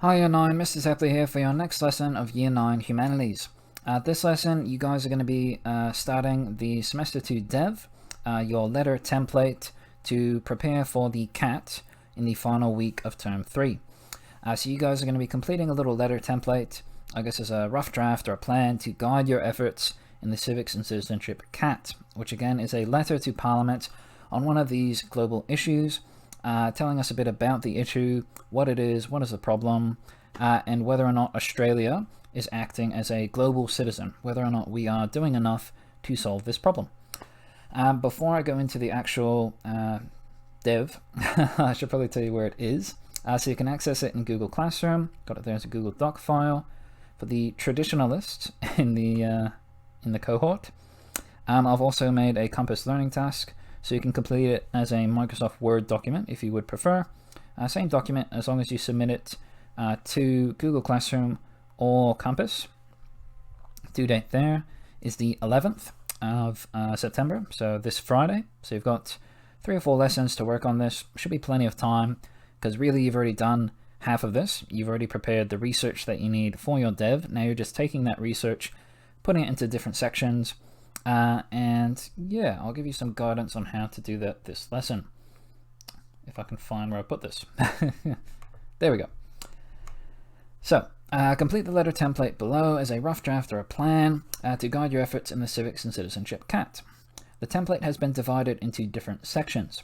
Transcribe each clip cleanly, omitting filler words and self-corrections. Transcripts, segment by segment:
Hi Year 9, Mr. Zepley here for your next lesson of Year 9 Humanities. This lesson, you guys are going to be starting the Semester 2 Dev, your letter template to prepare for the CAT in the final week of Term 3. So you guys are going to be completing a little letter template, I guess as a rough draft or a plan to guide your efforts in the Civics and Citizenship CAT, which again is a letter to Parliament on one of these global issues, telling us a bit about the issue, what it is, what is the problem, and whether or not Australia is acting as a global citizen, whether or not we are doing enough to solve this problem. Before I go into the actual dev, I should probably tell you where it is. So you can access it in Google Classroom. Got it there as a Google Doc file. For the traditionalists in the cohort, I've also made a Compass learning task, so you can complete it as a Microsoft Word document if you would prefer. Same document as long as you submit it to Google Classroom or Compass. Due date there is the 11th of September, so this Friday. So you've got 3 or 4 lessons to work on this. Should be plenty of time, because really you've already done half of this. You've already prepared the research that you need for your dev. Now you're just taking that research, putting it into different sections, and yeah, I'll give you some guidance on how to do that this lesson. If I can find where I put this. There we go. So, complete the letter template below as a rough draft or a plan to guide your efforts in the Civics and Citizenship CAT. The template has been divided into different sections.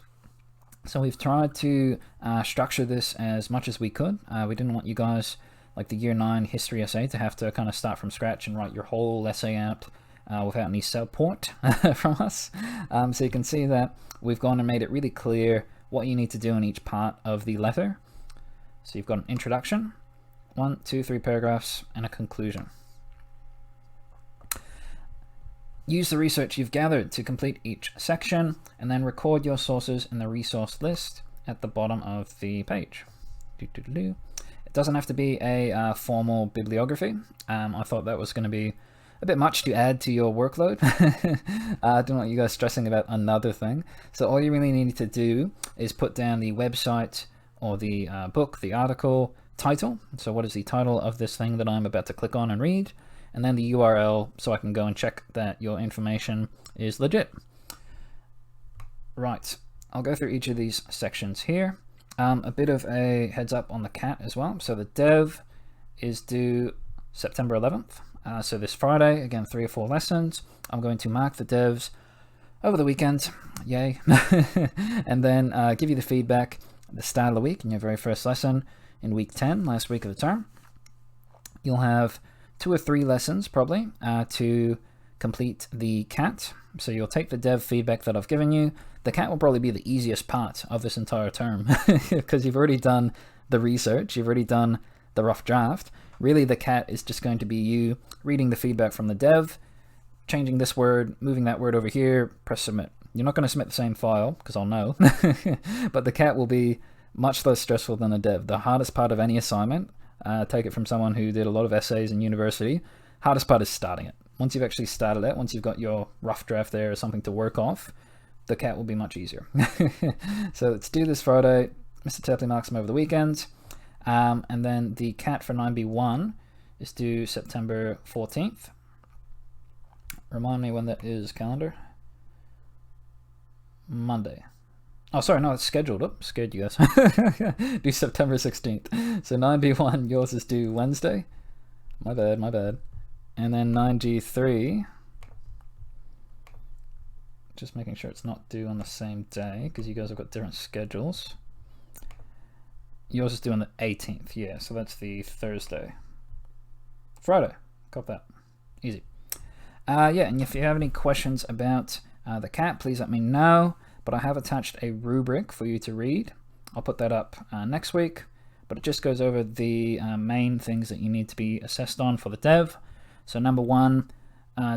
So we've tried to structure this as much as we could. We didn't want you guys, like the Year 9 history essay, to have to kind of start from scratch and write your whole essay out without any support from us. So you can see that we've gone and made it really clear what you need to do in each part of the letter. So you've got an introduction, 1, 2, 3 paragraphs, and a conclusion. Use the research you've gathered to complete each section, and then record your sources in the resource list at the bottom of the page. It doesn't have to be a formal bibliography. I thought that was going to be a bit much to add to your workload. I don't want you guys stressing about another thing. So all you really need to do is put down the website or the book, the article, title. So what is the title of this thing that I'm about to click on and read? And then the URL so I can go and check that your information is legit. Right, I'll go through each of these sections here. A bit of a heads up on the CAT as well. So the dev is due September 11th. So this Friday, again, 3 or 4 lessons. I'm going to mark the devs over the weekend, yay, and then give you the feedback at the start of the week in your very first lesson in week 10, last week of the term. You'll have 2 or 3 lessons probably to complete the CAT. So you'll take the dev feedback that I've given you. The CAT will probably be the easiest part of this entire term because you've already done the research, you've already done the rough draft. Really, the CAT is just going to be you reading the feedback from the dev, changing this word, moving that word over here, press submit. You're not going to submit the same file, because I'll know, but the CAT will be much less stressful than the dev. The hardest part of any assignment, take it from someone who did a lot of essays in university, hardest part is starting it. Once you've actually started it, once you've got your rough draft there or something to work off, the CAT will be much easier. So let's do this Friday. Mr. Tapley marks them over the weekend. And then the CAT for 9B1 is due September 14th. Remind me when that is, calendar. Monday. Oh, sorry, no, it's scheduled. Oh, scared you guys. Due September 16th. So 9B1, yours is due Wednesday. My bad, my bad. And then 9G3, just making sure it's not due on the same day, because you guys have got different schedules. Yours is due on the 18th, yeah, so that's the Thursday. Friday, got that. Easy. Yeah, and if you have any questions about the CAT, please let me know. But I have attached a rubric for you to read. I'll put that up next week, but it just goes over the main things that you need to be assessed on for the dev. So number 1,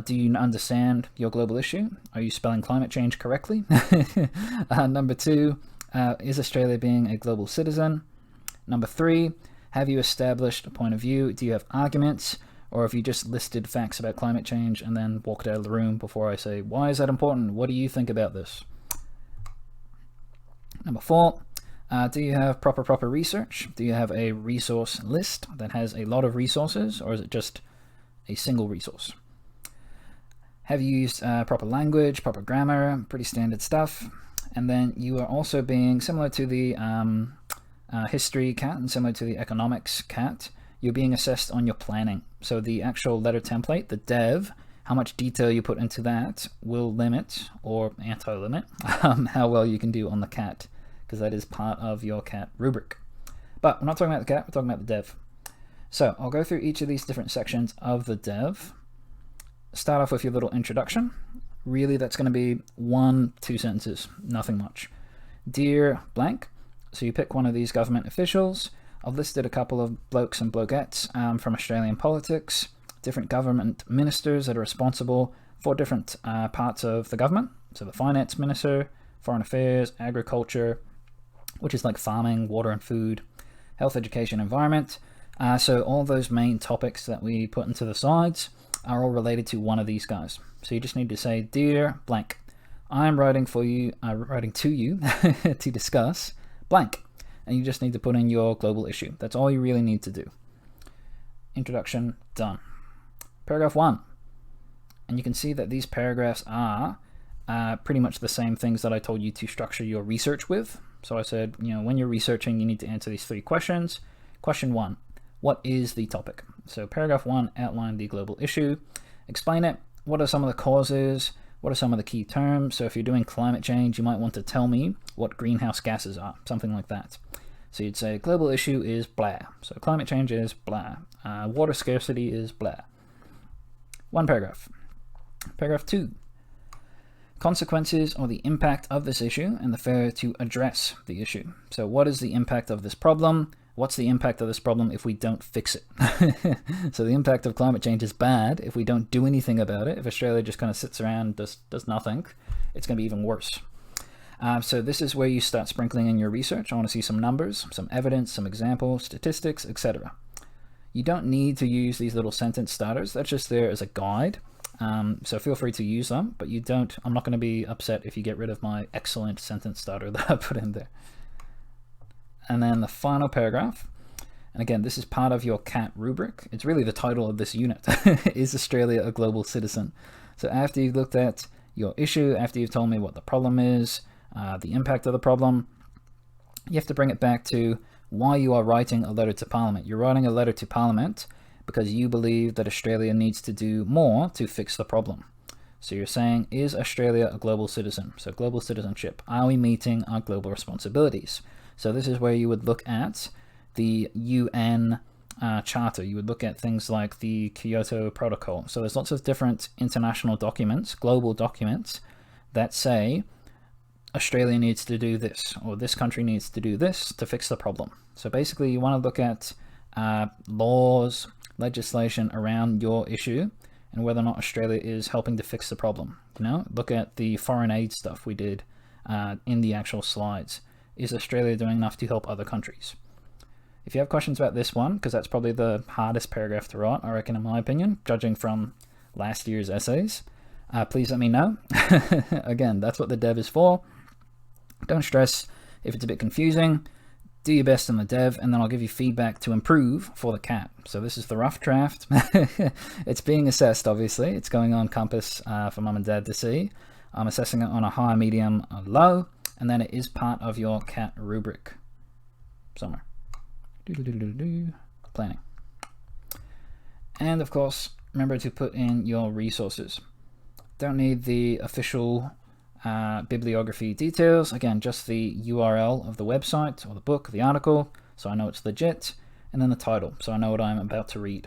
do you understand your global issue? Are you spelling climate change correctly? Number 2, is Australia being a global citizen? Number 3, have you established a point of view? Do you have arguments? Or have you just listed facts about climate change and then walked out of the room before I say, why is that important? What do you think about this? Number 4, Do you have proper research? Do you have a resource list that has a lot of resources, or is it just a single resource? Have you used proper language, proper grammar, pretty standard stuff? And then you are also being similar to the history cat and similar to the economics cat. You're being assessed on your planning. So the actual letter template, the dev, how much detail you put into that will limit or anti-limit how well you can do on the cat, because that is part of your cat rubric. But we're not talking about the cat, we're talking about the dev. So I'll go through each of these different sections of the dev. Start off with your little introduction. Really, that's going to be 1-2 sentences, nothing much. Dear blank, so you pick one of these government officials. I've listed a couple of blokes and blokettes from Australian politics, different government ministers that are responsible for different parts of the government. So the finance minister, foreign affairs, agriculture, which is like farming, water and food, health, education, environment. So all those main topics that we put into the slides are all related to one of these guys. So you just need to say, dear blank, I'm writing to you to discuss blank. And you just need to put in your global issue. That's all you really need to do. Introduction, done. Paragraph 1. And you can see that these paragraphs are pretty much the same things that I told you to structure your research with. So I said, when you're researching, you need to answer these 3 questions. Question 1, what is the topic? So paragraph 1, outline the global issue. Explain it. What are some of the causes? What are some of the key terms? So if you're doing climate change, you might want to tell me what greenhouse gases are, something like that. So you'd say global issue is blah. So climate change is blah. Water scarcity is blah. 1 paragraph. Paragraph 2. Consequences or the impact of this issue and the failure to address the issue. So what is the impact of this problem? What's the impact of this problem if we don't fix it? So the impact of climate change is bad if we don't do anything about it. If Australia just kind of sits around and does nothing, it's going to be even worse. So this is where you start sprinkling in your research. I want to see some numbers, some evidence, some examples, statistics, etc. You don't need to use these little sentence starters. That's just there as a guide. So feel free to use them, but I'm not going to be upset if you get rid of my excellent sentence starter that I put in there. And then the final paragraph, and again, this is part of your CAT rubric. It's really the title of this unit. Is Australia a global citizen? So after you've looked at your issue, after you've told me what the problem is, the impact of the problem, you have to bring it back to why you are writing a letter to Parliament. You're writing a letter to Parliament because you believe that Australia needs to do more to fix the problem. So you're saying, is Australia a global citizen? So global citizenship. Are we meeting our global responsibilities? So this is where you would look at the UN Charter. You would look at things like the Kyoto Protocol. So there's lots of different international documents, global documents, that say Australia needs to do this, or this country needs to do this to fix the problem. So basically you want to look at laws, legislation around your issue, and whether or not Australia is helping to fix the problem. Look at the foreign aid stuff we did in the actual slides. Is Australia doing enough to help other countries? If you have questions about this one, because that's probably the hardest paragraph to write, I reckon, in my opinion, judging from last year's essays, please let me know. Again, that's what the dev is for. Don't stress if it's a bit confusing. Do your best in the dev, and then I'll give you feedback to improve for the CAT. So this is the rough draft. It's being assessed, obviously. It's going on Compass for mum and dad to see. I'm assessing it on a high, medium, or low, and then it is part of your CAT rubric somewhere. Planning. And of course, remember to put in your resources. Don't need the official bibliography details. Again, just the URL of the website or the book, the article, so I know it's legit, and then the title, so I know what I'm about to read.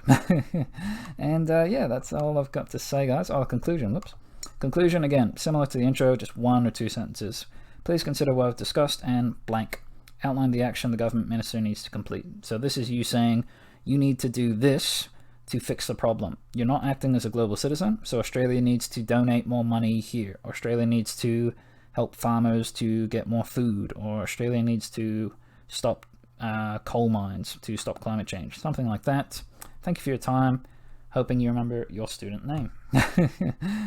And yeah, that's all I've got to say, guys. Oh, conclusion, whoops. Conclusion, again, similar to the intro, just 1 or 2 sentences. Please consider what I've discussed and blank. Outline the action the government minister needs to complete. So this is you saying you need to do this to fix the problem. You're not acting as a global citizen, so Australia needs to donate more money here. Australia needs to help farmers to get more food, or Australia needs to stop coal mines to stop climate change, something like that. Thank you for your time. Hoping you remember your student name.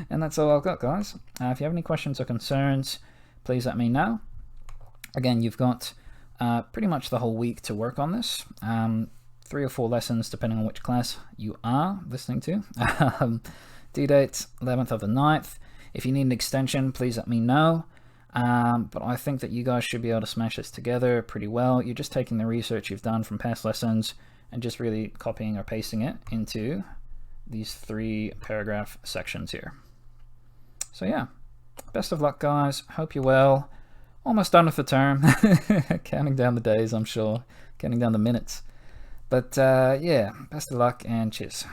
And that's all I've got, guys. If you have any questions or concerns, please let me know. Again, you've got pretty much the whole week to work on this. 3 or 4 lessons depending on which class you are listening to. Due date 11th of the 9th. If you need an extension, please let me know. But I think that you guys should be able to smash this together pretty well. You're just taking the research you've done from past lessons and just really copying or pasting it into these 3 paragraph sections here. So yeah, best of luck, guys. Hope you're well. Almost done with the term. Counting down the days, I'm sure. Counting down the minutes. But yeah, best of luck and cheers.